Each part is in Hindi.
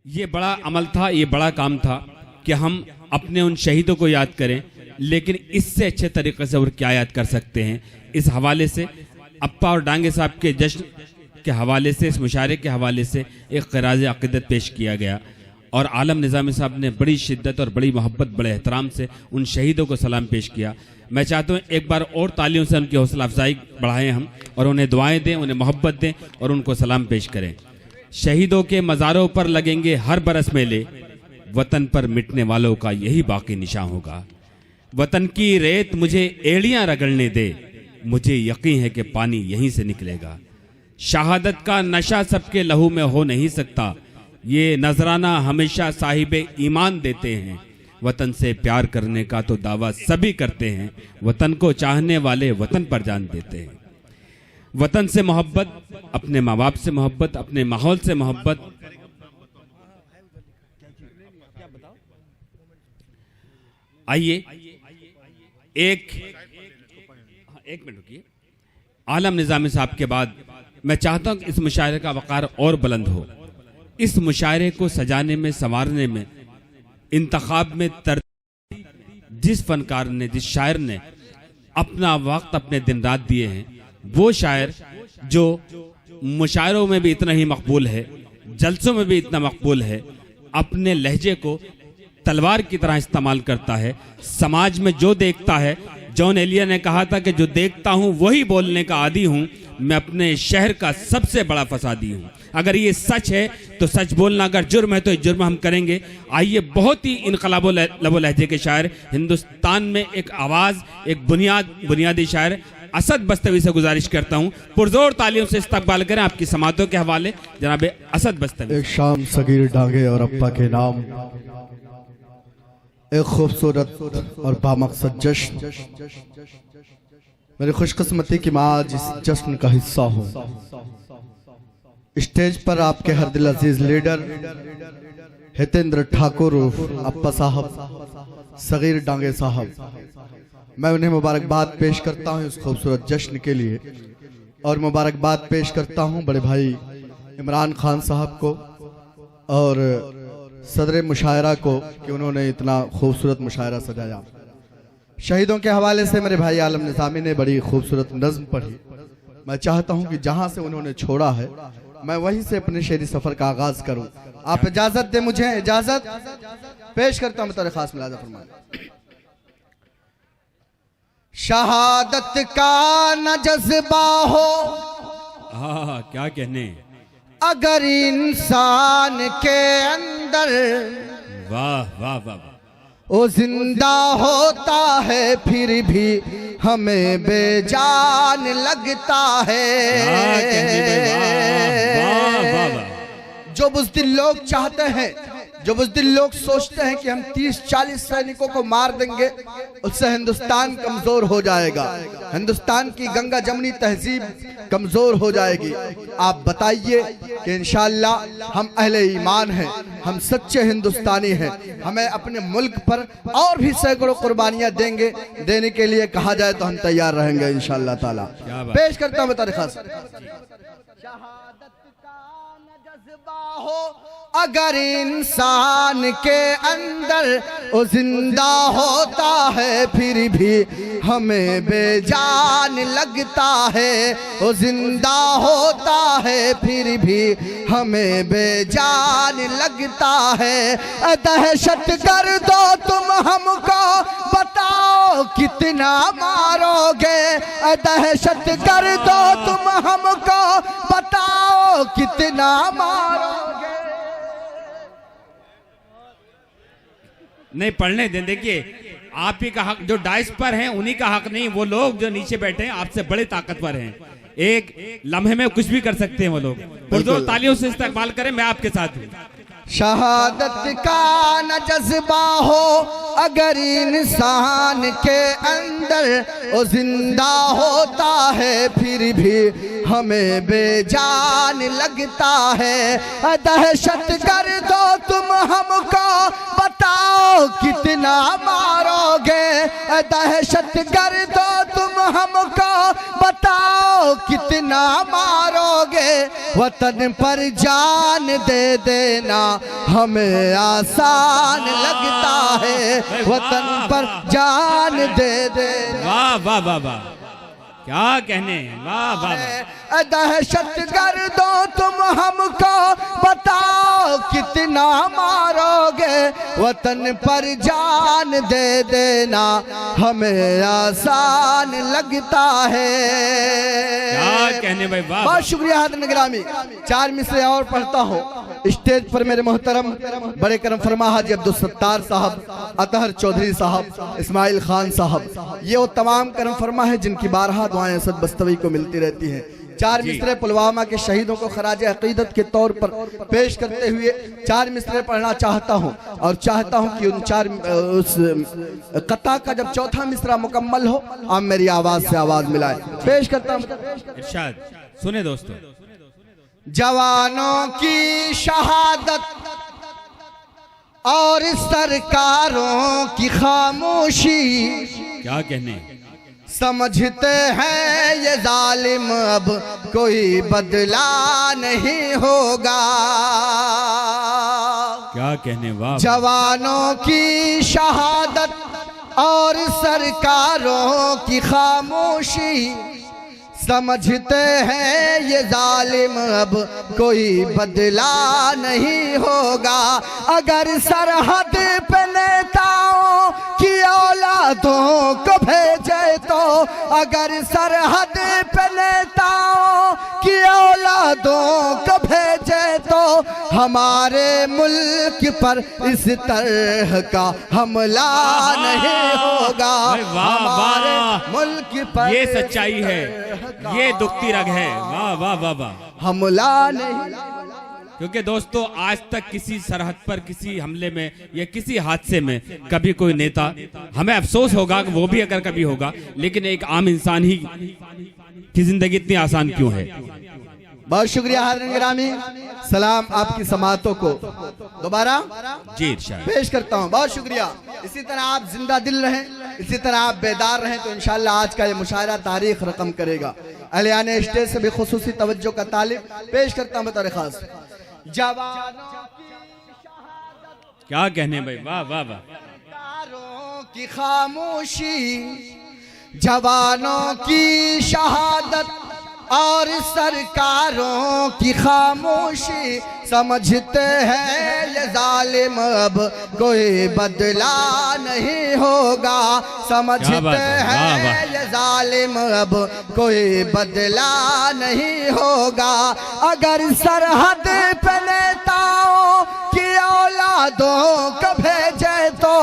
ये बड़ा अमल था, ये बड़ा काम था कि हम अपने उन शहीदों को याद करें, लेकिन इससे अच्छे तरीके से और क्या याद कर सकते हैं। इस हवाले से अप्पा और डांगे साहब के जश्न के हवाले से, इस मुशायरे के हवाले से एक क़राज़ अक़ीदत पेश किया गया और आलम निज़ामी साहब ने बड़ी शिद्दत और बड़ी मोहब्बत, बड़े एहतराम से उन शहीदों को सलाम पेश किया। मैं चाहता हूँ एक बार और तालियों से उनकी हौसला अफजाई बढ़ाएं हम, और उन्हें दुआएं दें, उन्हें मोहब्बत दें और उनको सलाम पेश करें। शहीदों के मज़ारों पर लगेंगे हर बरस मेले, वतन पर मिटने वालों का यही बाकी निशान होगा। वतन की रेत मुझे एड़ियां रगड़ने दे, मुझे यकीन है कि पानी यहीं से निकलेगा। शहादत का नशा सबके लहू में हो नहीं सकता, ये नजराना हमेशा साहिबे ईमान देते हैं। वतन से प्यार करने का तो दावा सभी करते हैं, वतन को चाहने वाले वतन पर जान देते हैं। वतन से मोहब्बत, अपने माँ बाप से मोहब्बत, अपने माहौल से मोहब्बत। आइए एक मिनट रुकिए। आलम निज़ामी साहब के बाद मैं चाहता हूं कि इस मुशायरे का वक़ार और बुलंद हो। इस मुशायरे को सजाने में, संवारने में, इंतखाब में जिस फनकार ने, जिस शायर ने अपना वक्त, अपने दिन रात दिए हैं, वो शायर जो मुशायरों में भी इतना ही मकबूल है, जलसों में भी इतना मकबूल है, अपने लहजे को तलवार की तरह इस्तेमाल करता है। समाज में जो देखता है, जॉन एलिया ने कहा था कि जो देखता हूं वही बोलने का आदी हूं। मैं अपने शहर का सबसे बड़ा फसादी हूं। अगर ये सच है तो सच बोलना, अगर जुर्म है तो जुर्म हम करेंगे। आइए, बहुत ही इनकलाबो लबो लहजे के शायर, हिंदुस्तान में एक आवाज़, एक बुनियादी शायर असद बस्तवी से गुजारिश करता हूं, पुरजोर तालियों से इस्तकबाल करें आपकी समातों के हवाले जनाब असद बस्तवी। एक शाम सगीर डांगे और अप्पा के नाम, एक खूबसूरत और बामकसद जश्न। मेरी खुशकिस्मती की माँ आज इस जश्न का हिस्सा हो। स्टेज पर आपके हर दिल अजीज लीडर हितेंद्र ठाकुर, अप्पा साहब, सगीर डांगे साहब, मैं उन्हें मुबारकबाद पेश करता हूँ इस खूबसूरत जश्न के लिए, और मुबारकबाद पेश करता हूँ बड़े भाई इमरान खान साहब को और सदर मुशायरा को कि उन्होंने इतना खूबसूरत मुशायरा सजाया। शहीदों के हवाले से मेरे भाई आलम निज़ामी ने बड़ी खूबसूरत नज़्म पढ़ी। मैं चाहता हूं कि जहां से उन्होंने छोड़ा है मैं वहीं से अपने शेरी सफर का आगाज करूं। आप इजाजत दें, मुझे इजाजत पेश करता हूं बतौर खास मुलाज़ा फरमाएं। शहादत का न जज्बा हो, क्या कहने, अगर इंसान के अंदर, वाह वाह वाह, वो जिंदा होता है फिर भी हमें बेजान लगता है। जो बुज़दिल लोग चाहते हैं, जो बुज़दिल लोग सोचते हैं कि हम 30-40 सैनिकों को मार देंगे, उससे हिंदुस्तान कमजोर हो जाएगा, हिंदुस्तान की गंगा जमनी तहजीब कमजोर हो जाएगी। आप बताइए कि इंशाअल्लाह हम अहले ईमान हैं, हम सच्चे हिंदुस्तानी हैं, हमें अपने मुल्क पर और भी सैकड़ों कुर्बानियां देने के लिए कहा जाए तो हम तैयार रहेंगे इंशाअल्लाह ताला। पेश करता हूं बता खास। शहादत का न जज्बा हो, अगर इंसान के अंदर, वो जिंदा होता है फिर भी हमें बेजान लगता है, वो जिंदा होता है फिर भी हमें बेजान लगता है। दहशत कर दो तुम हमको, बताओ कितना मारोगे, दहशत कर दो तुम हमको, बताओ कितना मारोगे। नहीं पढ़ने दें। देखिए, आप ही का हक, जो डाइस पर हैं उन्हीं का हक नहीं, वो लोग जो नीचे बैठे हैं आपसे बड़े ताकतवर हैं, एक लम्हे में कुछ भी कर सकते हैं वो लोग। पुरजोर तालियों से इस्तकबाल करें, मैं आपके साथ हूं। शहादत का न जज्बा हो, अगर इंसान के अंदर, वो जिंदा होता है फिर भी हमें बेजान लगता है। दहशत कर दो तुम हमको, बताओ कितना मारोगे, दहशत कर दो तुम हमको बताओ कितना मारोगे, वतन पर जान दे देना हमें आसान लगता है, वतन पर जान दे देना। वाह वाह वाह वाह, क्या कहने, वाह वाह वाह। दहशत गर्दो तुम हमको बताओ कितना मारोगे, वतन पर जान दे देना हमें आसान लगता है। क्या कहने भाई, वाह। बहुत शुक्रिया हाज़िरीन गिरामी। 4 मिसरे और पढ़ता हूँ। स्टेज पर मेरे मोहतरम बड़े करम फरमा हाजी अब्दुल सत्तार साहब, अतहर चौधरी साहब, इस्माइल खान साहब, ये वो तमाम करम फरमा है जिनकी बारहा दुआएं असद बस्तवी को मिलती रहती हैं। 4 मिसरे पुलवामा के शहीदों को खराज अकीदत के तौर पर पेश करते हुए 4 मिसरे पढ़ना चाहता हूँ, और चाहता हूँ कि उस कता का जब चौथा मिसरा मुकम्मल हो आप मेरी आवाज से आवाज मिलाए। पेश करता हूँ। इरशाद सुने दोस्तों। जवानों की शहादत और सरकारों की खामोशी, क्या कहने, समझते हैं ये जालिम अब कोई बदला नहीं होगा। क्या कहने, वाह। जवानों की शहादत और सरकारों की खामोशी, समझते हैं ये जालिम अब कोई बदला नहीं होगा। अगर सरहद पे नेताओं की औलादों को भेजे तो, अगर सरहद पे नेताओं की औलादों को भेजे तो, हमारे मुल्क पर इस तरह का हमला नहीं होगा। हमारे मुल्क पर ये सच्चाई है, ये दुखती रग है। वाह वाह वाह वाह, हमला नहीं। क्योंकि दोस्तों आज तक किसी सरहद पर किसी हमले में या किसी हादसे में कभी कोई नेता, हमें अफसोस होगा कि वो भी अगर कभी होगा, लेकिन एक आम इंसान ही की जिंदगी इतनी आसान क्यों है। बहुत शुक्रिया हाज़िरीन गिरामी। सलाम आपकी समातों को दोबारा जी इरशाद पेश करता हूँ। बहुत शुक्रिया। इसी तरह आप जिंदा दिल रहें, इसी तरह आप बेदार रहें तो इंशाअल्लाह आज का ये मुशायरा तारीख रकम करेगा। अहलियाने स्टेज से भी खुसूसी तवज्जो का तालिब पेश करता हूँ बतौर खास। जवानों क्या कहने भाई, वाह वाह वाह। की खामोशी, जवानों की शहादत और सरकारों की खामोशी, समझते हैं ये जालिम अब कोई बदला नहीं होगा। समझते हैं ये जालिम अब कोई बदला नहीं होगा। अगर सरहद पे नेताओं की औलादों को भेजे तो,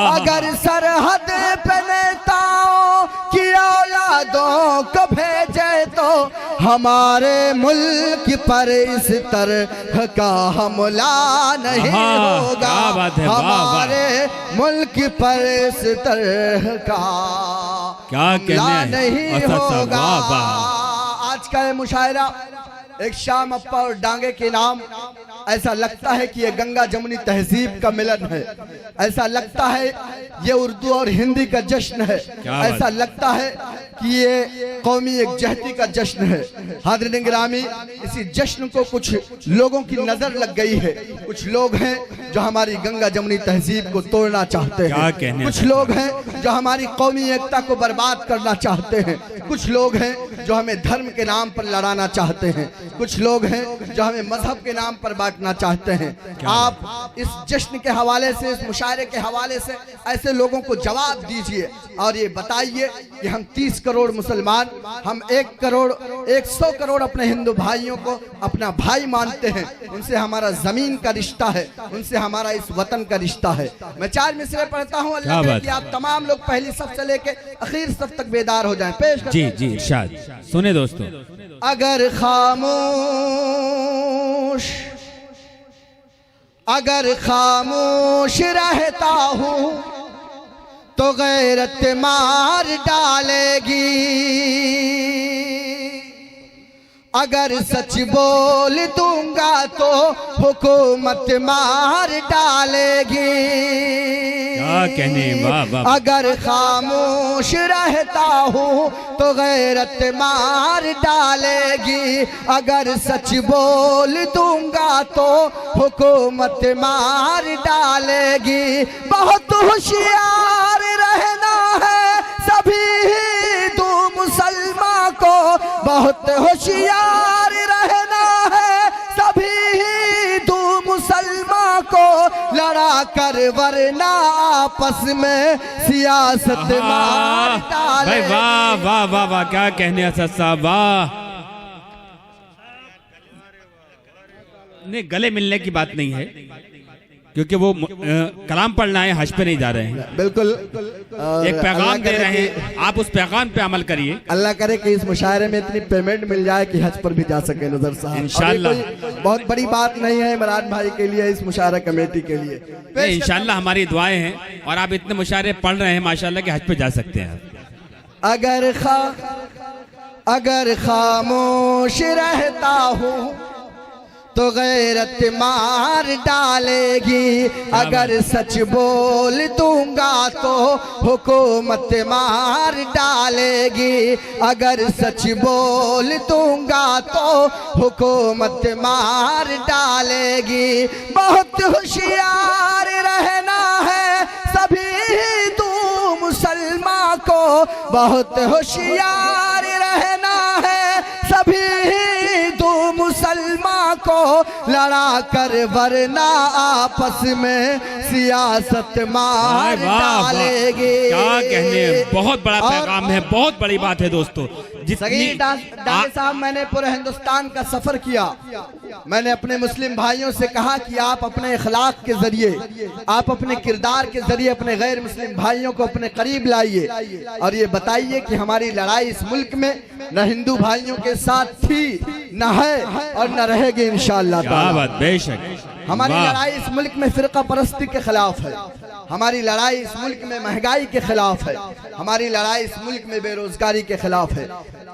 अगर सरहद पे नेताओं की औलादों को भेजे तो, हमारे मुल्क पर इस तरह का हमला नहीं होगा। हमारे मुल्क पर इस तरह का हमला नहीं होगा। आज का ये मुशायरा एक शाम अप्पा और डांगे के नाम, ऐसा लगता है कि ये गंगा जमुनी तहजीब का मिलन है, ऐसा लगता है ये उर्दू और हिंदी का जश्न है, ऐसा लगता है कि ये कौमी एकजहती का जश्न है। हाज़िरीन गिरामी, इसी जश्न को कुछ लोगों की नजर लग गई है। कुछ लोग हैं जो हमारी गंगा जमुनी तहजीब को तोड़ना चाहते हैं, कुछ लोग हैं जो हमारी कौमी एकता को बर्बाद करना चाहते हैं, कुछ लोग हैं जो हमें धर्म के नाम पर लड़ाना चाहते हैं, कुछ लोग हैं जो हमें मजहब के नाम पर बांटना चाहते हैं। आप इस जश्न के हवाले से, इस मुशायरे के हवाले से ऐसे लोगों को जवाब दीजिए और ये बताइए कि हम 30 करोड़ मुसलमान, हम 1 करोड़ 100 करोड़ अपने हिंदू भाइयों को अपना भाई मानते हैं। उनसे हमारा जमीन का रिश्ता है, उनसे हमारा इस वतन का रिश्ता है। मैं 4 मिसरे पढ़ता हूँ, अल्लाह करे कि आप तमाम लोग पहली सफ से लेके आखिर सफ तक बेदार हो जाएं। पेश जी जी इरशाद सुने दोस्तों। अगर खामोश रहता हूँ तो गैरत मार डालेगी, अगर सच बोल दूंगा तो हुकूमत मार डालेगी। क्या कहने, वाह वाह। अगर खामोश रहता हूँ तो गैरत मार डालेगी। अगर सच बोल दूंगा तो हुकूमत मार डालेगी। बहुत होशियार रहना है सभी हिंदू मुसलमान को, बहुत होशियार रहना है सभी हिंदू मुसलमान को, लड़ा कर वरना आपस में सियासत मार डाले। भाई वाह वाह वाह वाह, क्या कहने असद साहब, वाह। नहीं, गले मिलने की बात नहीं है, क्योंकि वो कलाम पढ़ना है, हज पे नहीं जा रहे हैं। बिल्कुल एक पैगाम दे रहे हैं, आप उस पैगाम पे अमल करिए। अल्लाह करे कि इस मुशायरे में इतनी पेमेंट मिल जाए कि हज पर भी जा सके नजर साहब। इंशाल्लाह। बहुत बड़ी बात नहीं है इमरान भाई के लिए, इस मुशायरा कमेटी के लिए। इंशाल्लाह हमारी दुआएं हैं, और आप इतने मुशायरे पढ़ रहे हैं माशाल्लाह कि हज पे जा सकते हैं। अगर खामोश रहता हूँ तो गैरत मार डालेगी। अगर सच बोल दूंगा तो हुकूमत मार डालेगी। अगर सच बोल दूंगा तो हुकूमत मार डालेगी। बहुत होशियार रहना है सभी हिंदू मुसलमान को, बहुत होशियार रहना है सभी हिंदू मुसलमान को, लड़ा कर वरना आपस में सियासत मार डालेगी। क्या कहने, बहुत बड़ा पैगाम है, बहुत बड़ी बात है दोस्तों। सगीर डांगे साहब, मैंने पूरे हिंदुस्तान का सफर किया। मैंने अपने मुस्लिम भाइयों से कहा कि आप अपने इखलाक के जरिए, आप अपने किरदार के जरिए अपने गैर मुस्लिम भाइयों को अपने करीब लाइए, और ये बताइए कि हमारी लड़ाई इस मुल्क में न हिंदू भाइयों के साथ थी, न है, और न रहेगी इंशाअल्लाह ताला। बेशक हमारी लड़ाई इस मुल्क में फिरका परस्ती के खिलाफ है। हमारी लड़ाई इस मुल्क में महंगाई के खिलाफ है। हमारी लड़ाई इस मुल्क में बेरोजगारी के खिलाफ है।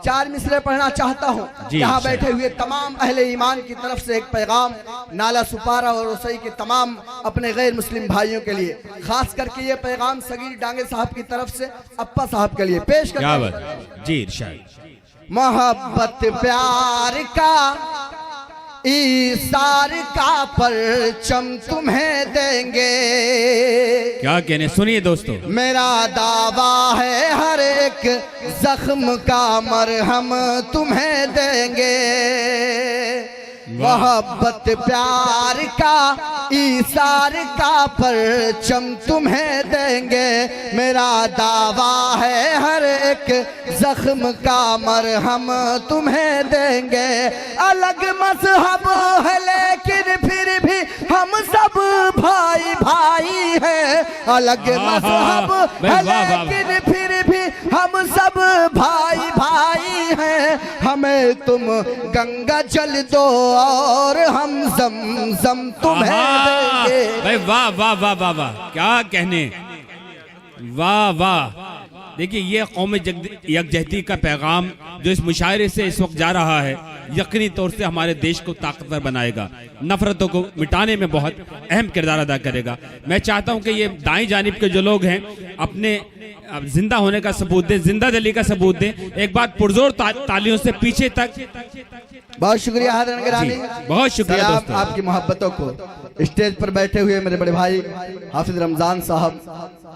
चार मिसरे पढ़ना चाहता हूँ। यहाँ बैठे हुए तमाम अहले ईमान की तरफ से एक पैगाम नाला सुपारा और रसोई के तमाम अपने गैर मुस्लिम भाइयों के लिए, खास करके ये पैगाम सगीर डांगे साहब की तरफ से अप्पा साहब के लिए पेश करते जी। इरशाद। मोहब्बत प्यार का ईसार का परचम तुम्हें देंगे। क्या कहने, सुनिए दोस्तों। मेरा दावा है हर एक जख्म का मरहम तुम्हें देंगे। मोहब्बत प्यार का ईसार का परचम तुम्हें देंगे। मेरा दावा है हर एक जख्म का मरहम तुम्हें देंगे। अलग मजहब है लेकिन फिर भी हम सब भाई भाई हैं। अलग मजहब है लेकिन फिर भी हम सब भाई भाई हैं। हमें तुम गंगा जल दो और हम जमजम तुम्हें देंगे। भाई वाह वाह वाह वाह वाह, क्या कहने, वाह वाह। देखिए, ये कौम यकजहती का पैगाम जो इस मुशायरे से इस वक्त जा रहा है, यकीनी तौर से हमारे देश को ताकतवर बनाएगा, नफरतों को मिटाने में बहुत अहम किरदार अदा करेगा। मैं चाहता हूं कि ये दाईं जानिब के जो लोग हैं अपने जिंदा होने का सबूत दें, जिंदा दिली का सबूत दें। एक बात पुरजोर तालियों से पीछे तक। बहुत शुक्रिया हाज़िर गिरामी, बहुत शुक्रिया दोस्तों। आपकी मोहब्बतों को स्टेज पर बैठे हुए मेरे बड़े भाई हाफिज रमजान साहब,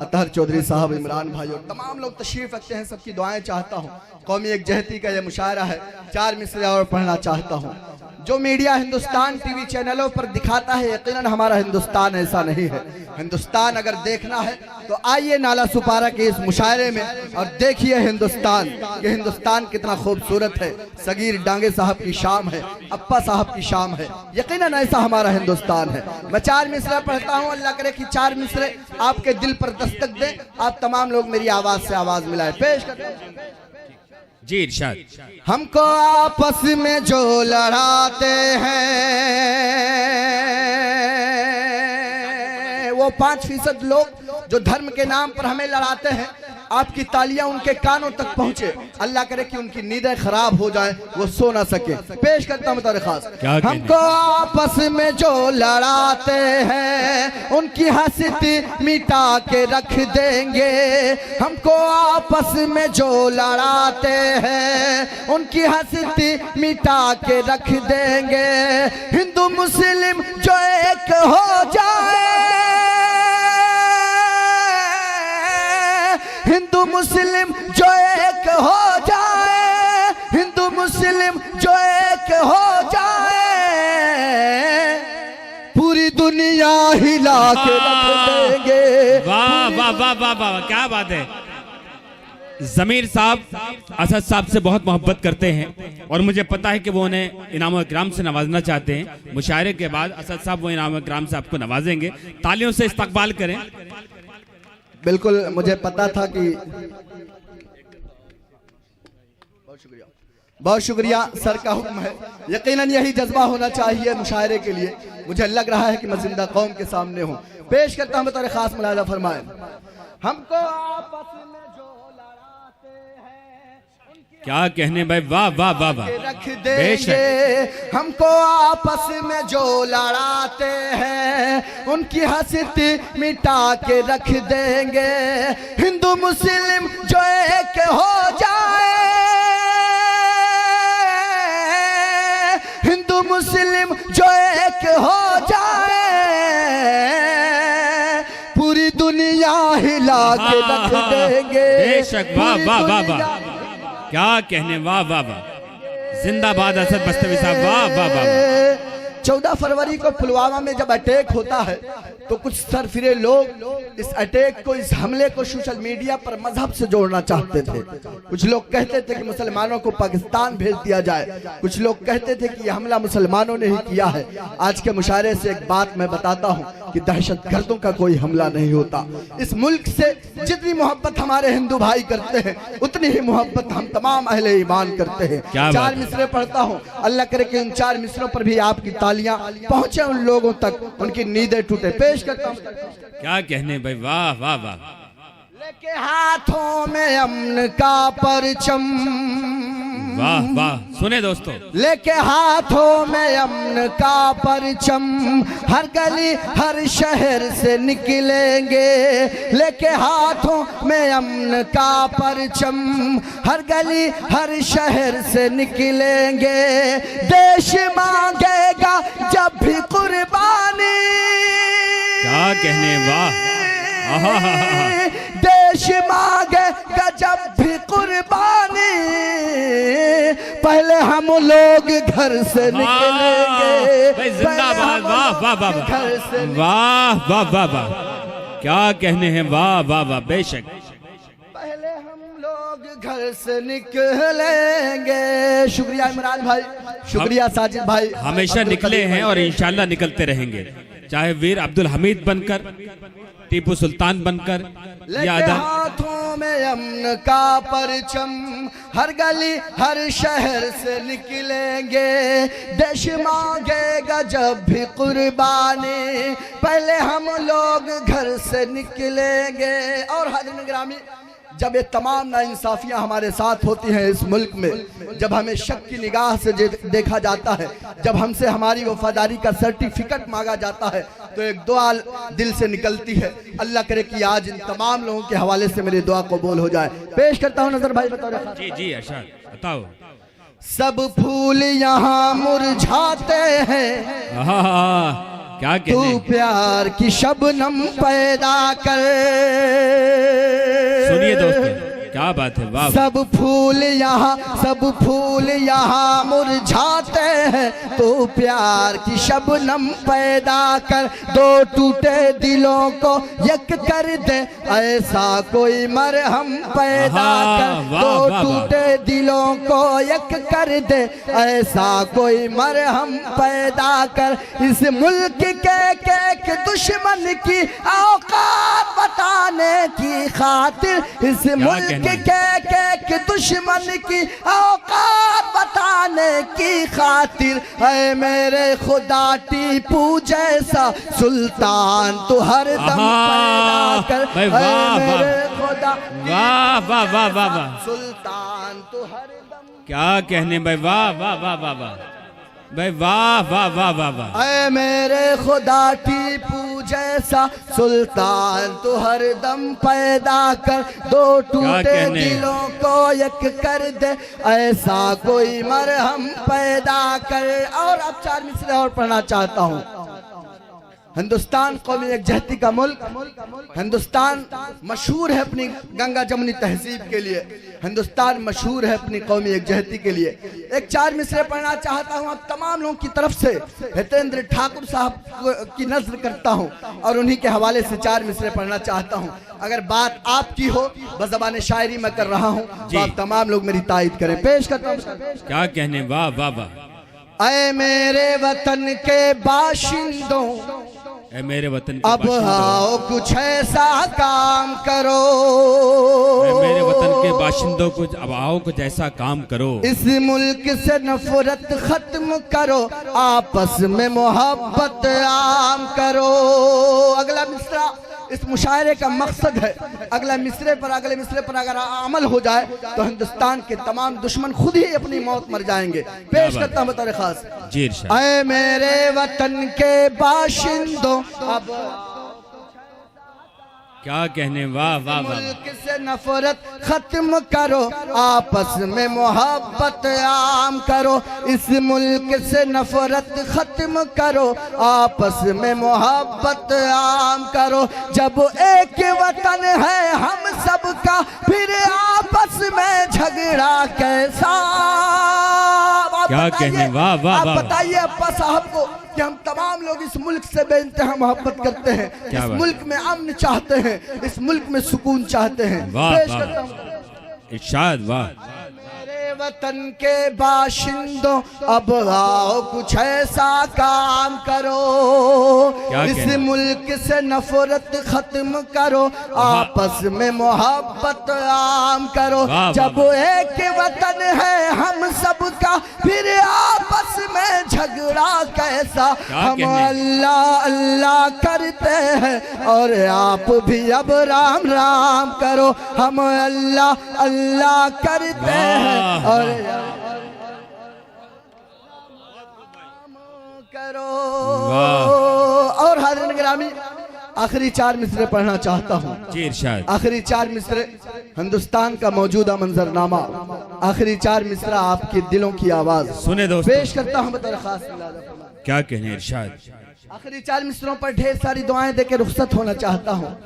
अतहर चौधरी साहब, इमरान भाई और तमाम लोग तशरीफ रखते हैं, सबकी दुआएं चाहता हूँ। कौमी यकजहती का यह मुशायरा है, चार मिसरे और पढ़ना चाहता हूँ। जो मीडिया हिंदुस्तान टीवी चैनलों पर दिखाता है, यकीनन हमारा हिंदुस्तान ऐसा नहीं है। हिंदुस्तान अगर देखना है तो आइए नाला सुपारा के इस मुशायरे में और देखिए हिंदुस्तान, ये हिंदुस्तान कितना खूबसूरत है। सगीर डांगे साहब की शाम है, अप्पा साहब की शाम है, यकीनन ऐसा हमारा हिंदुस्तान है। मैं चार मिसरे पढ़ता हूँ, अल्लाह करे कि चार मिसरे आपके दिल पर दस्तक दे, आप तमाम लोग मेरी आवाज से आवाज मिलाए। पेश करते हैं जी। इरशाद। हमको आपस में जो लड़ाते हैं वो 5% लोग जो धर्म के नाम पर हमें लड़ाते हैं, आपकी तालियां उनके कानों तक पहुंचे। अल्लाह करे कि उनकी नींदें खराब हो जाए, वो सो ना सके। पेश करता हूं बतौर खास, हमको आपस में जो लड़ाते हैं उनकी हंसती मिटा के रख देंगे। हमको आपस में जो लड़ाते हैं उनकी हंसती मिटा के रख देंगे। हिंदू मुस्लिम जो एक हो जाए, हिंदू मुस्लिम जो एक हो जाए, हिंदू मुस्लिम जो एक हो जाए, पूरी दुनिया हिला के रख देंगे। वाह वाह वाह वाह वाह, क्या बात है। जमीर साहब असद साहब से बहुत मोहब्बत करते हैं और मुझे पता है कि वो उन्हें इनाम इकराम से नवाजना चाहते हैं। मुशायरे के बाद असद साहब वो इनाम इकराम से आपको नवाजेंगे। तालियों से इस्तकबाल करें। बिल्कुल, मुझे पता था कि बहुत शुक्रिया सर का हुक्म है। यकीनन यही जज्बा होना चाहिए मुशायरे के लिए। मुझे लग रहा है कि मैं जिंदा कौम के सामने हूँ। पेश करता हूँ बतौर खास, मुलाहिजा फरमाए। हमको आपस में जो लड़ाते हैं क्या कहने भाई, वाह वाह वाह वाह, रख देंगे। हमको आपस में जो लड़ाते हैं उनकी हंसती मिटा के रख देंगे। हिंदू मुस्लिम जो एक हो जाए, हिंदू मुस्लिम जो एक हो जाए, पूरी दुनिया हिला के रख देंगे। बेशक, वाह वाह वाह वाह, क्या कहने, वाह वाह वाह। जिंदाबाद असद बस्तवी साहब, वाह वाह वाह। 14 फरवरी को पुलवामा में जब अटैक होता है तो कुछ सरफिरे लोग इस अटैक को, इस हमले को सोशल मीडिया पर मजहब से जोड़ना चाहते थे। कुछ लोग कहते थे कि मुसलमानों को पाकिस्तान भेज दिया जाए, कुछ लोग कहते थे कि यह हमला मुसलमानों ने ही किया है। आज के मुशायरे से एक बात मैं बताता हूँ कि दहशतगर्दों का कोई हमला नहीं होता। इस मुल्क से जितनी मोहब्बत हमारे हिंदू भाई करते हैं उतनी ही मोहब्बत हम तमाम अहले ईमान करते हैं। 4 मिसरे पढ़ता हूँ, अल्लाह करे कि इन 4 मिसरों पर भी आपकी तालियां पहुंचे उन लोगों तक, उनकी नींदें टूटे। पेश करता हूं। क्या कहने भाई, वाह वाह वाह। लेके हाथों में अमन का परचम, वाह वाह, सुने दोस्तों। लेके हाथों में अमन का परचम हर गली हर शहर से निकलेंगे। लेके हाथों में अमन का परचम हर गली हर शहर से निकलेंगे। देश मांगेगा जब भी कुर्बानी, क्या कहने, वाह। देश मांगेगा जब भी कुर्बानी, पहले हम लोग घर से निकलेंगे। जिंदाबाद, वाह वाह वाह वाह वाह वाह वाह, क्या कहने हैं, वाह वाह वाह। बेशक, पहले हम लोग घर से निकलेंगे। शुक्रिया इमरान भाई, शुक्रिया साजिद भाई। हमेशा निकले हैं और इंशाल्लाह निकलते रहेंगे, चाहे वीर अब्दुल हमीद बनकर, टीपू सुल्तान बनकर, या हाथों में अमन का परचम हर गली हर शहर से निकलेंगे। देश मांगेगा जब भी कुर्बानी, पहले हम लोग घर से निकलेंगे। और हाज़िरीन गिरामी, जब ये तमाम नाइंसाफियां हमारे साथ होती हैं इस मुल्क में, जब हमें शक की निगाह से देखा जाता है, जब हमसे हमारी वफादारी का सर्टिफिकेट मांगा जाता है, तो एक दुआ दिल से निकलती है। अल्लाह करे कि आज इन तमाम लोगों के हवाले से मेरी दुआ कबूल हो जाए। पेश करता हूँ नजर भाई, बताओ। जी जी अरशद, बताओ। सब फूल यहाँ मुरझाते हैं, क्या कहते, तू प्यार की शबनम पैदा कर। सुनिए दोस्तों, क्या बात है, वाह। सब फूल यहाँ मुरझाते हैं, तो प्यार की शबनम पैदा कर। दो टूटे दिलों को एक कर दे, ऐसा कोई मरहम पैदा कर। दो टूटे दिलों को एक कर दे, ऐसा कोई मरहम पैदा कर। इस मुल्क के दुश्मन की औकात बताने की खातिर, इस मुल्क के दुश्मन की औकात बताने की खातिर। ऐ मेरे खुदा टीपू जैसा सुल्तान तू हर दम पैदा कर। भाई वाह मेरे खुदा वाह वाह वाह वाह वाह, सुल्तान तू हर दम। क्या कहने भाई, वाह वाह वाह वाह वाह भाई, वाह वाह वाह वाह वाह। ऐ मेरे खुदा टीपू जैसा सुल्तान तू हर दम पैदा कर। दो टूटे दिलों को एक कर दे, ऐसा कोई मरहम पैदा कर। और अब 4 मिसरे और पढ़ना चाहता हूँ। हिंदुस्तान कौमी यकजहती का मुल्क, हिंदुस्तान मशहूर है अपनी गंगा जमुनी तहजीब के लिए, हिंदुस्तान मशहूर है अपनी कौमी यकजहती के लिए। एक 4 मिसरे पढ़ना चाहता हूँ। अब तमाम लोगों की तरफ से हितेंद्र ठाकुर साहब की नज़र करता हूँ और उन्हीं के हवाले से 4 मिसरे पढ़ना चाहता हूँ। अगर बात आपकी हो, बज़बान शायरी में कर रहा हूँ, तो आप तमाम लोग मेरी तायद करें। पेश करता हूँ। क्या कहने, वाह वाह वाह। ऐ मेरे वतन के बाशिंदों, ऐ मेरे वतन के अब आओ कुछ ऐसा काम करो। ऐ मेरे वतन के बाशिंदों, कुछ अब आओ कुछ ऐसा काम करो। इस मुल्क से नफरत खत्म करो, आपस में मोहब्बत आम करो। अगला मिसरा इस मुशायरे का मकसद है। अगले मिसरे पर अगर अमल हो जाए तो हिंदुस्तान के तमाम दुश्मन खुद ही अपनी मौत मर जाएंगे। पेश करता हूं बतौर खास। ऐ मेरे वतन के बाशिंदों, अब क्या कहने, वाह वाह वाह। मुल्क से नफरत खत्म करो, आपस में मोहब्बत आम करो। इस मुल्क से नफरत खत्म करो, आपस में मोहब्बत आम करो। जब एक वतन है हम सबका, फिर आपस में झगड़ा कैसा। क्या कहने, वाह वाह वाह। आप बताइए अब्बा साहब को कि हम तमाम लोग इस मुल्क से बेइंतहा मोहब्बत करते हैं, इस मुल्क में अमन चाहते हैं, इस मुल्क में सुकून चाहते हैं। पेश करता हूं इरशाद, वाह। मेरे वतन के बाशिंदों, अब आओ कुछ ऐसा काम करो। इस मुल्क से नफरत खत्म करो, आपस में मोहब्बत आम करो। जब एक वतन है हम सबका, फिर आपस में झगड़ा कैसा। हम अल्लाह अल्लाह करते हैं और आप भी अब राम राम करो। हम अल्लाह अल्लाह करते हैं और करो। और हाज़िर गिरामी, आखिरी 4 मिसरे पढ़ना चाहता हूँ। आखिरी 4 मिसरे हिंदुस्तान का मौजूदा मंजरनामा, आखिरी 4 मिसरा आपके दिलों की आवाज सुने दोस्तों। पेश करता हूँ बतौर खास। क्या कहने, इरशाद। आखिरी 4 मिसरों पर ढेर सारी दुआएं देकर रुखसत होना चाहता हूँ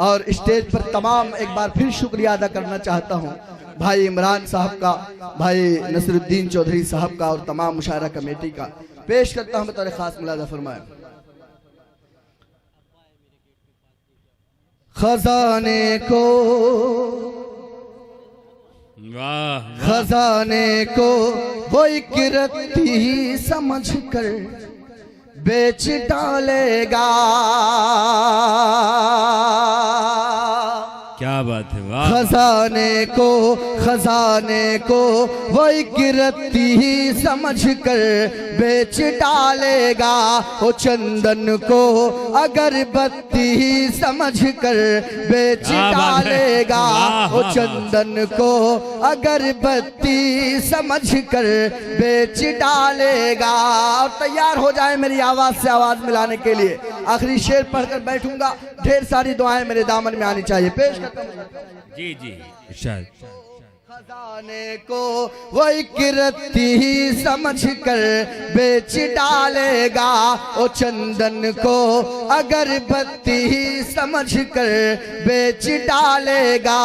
और स्टेज पर तमाम एक बार फिर शुक्रिया अदा करना चाहता हूँ भाई इमरान साहब का, भाई नसरुद्दीन चौधरी साहब का और तमाम मुशायरा कमेटी का। पेश करता हूँ बतौर खास। मुलाजा फरमाए। खजाने को, वाह, खजाने को वो एक रत्ती समझ कर बेच डालेगा। क्या बात है, वाह। खजाने को वो एक रत्ती ही समझ कर बेच डालेगा। वो चंदन को अगरबत्ती ही समझ कर बेच डालेगा। वो चंदन को अगरबत्ती समझ कर बेच डालेगा। और तैयार हो जाए मेरी आवाज से आवाज मिलाने के लिए। आखिरी शेर पढ़कर बैठूंगा, ढेर सारी दुआएं मेरे दामन में आनी चाहिए। पेश करता हूं। जी जी, शायद। खजाने को वो एक रत्ती ही समझ कर बेच डालेगा। ओ चंदन को अगरबत्ती ही समझ कर बेच डालेगा।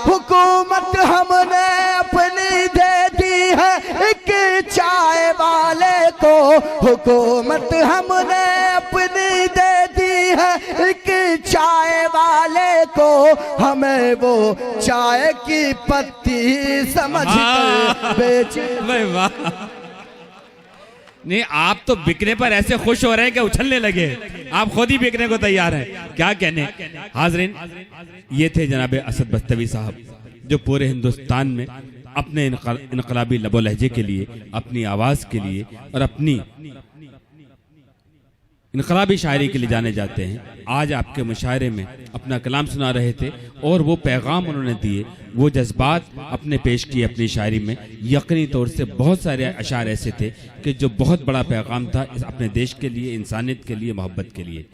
हुकूमत हमने अपनी दे दी है एक चाय वाले को। हुकूमत हमने अपनी दे दी है एक चाय वाले को। हमें वो चाय की पत्ती समझ कर बेच। वाह, नहीं आप तो बिकने पर ऐसे खुश हो रहे हैं कि उछलने लगे। आप खुद ही बिकने को तैयार हैं। क्या कहने। हाज़रीन, ये थे जनाब असद बस्तवी साहब जो पूरे हिंदुस्तान में अपने इनकलाबी लबो लहजे के लिए, अपनी आवाज़ के लिए और अपनी इनकलाबी शायरी के लिए जाने जाते हैं। आज आपके मुशायरे में अपना कलाम सुना रहे थे और वो पैगाम उन्होंने दिए, वो जज्बात अपने पेश किए अपनी शायरी में। यकीनी तौर से बहुत सारे अशार ऐसे थे कि जो बहुत बड़ा पैगाम था अपने देश के लिए, इंसानियत के लिए, मोहब्बत के लिए।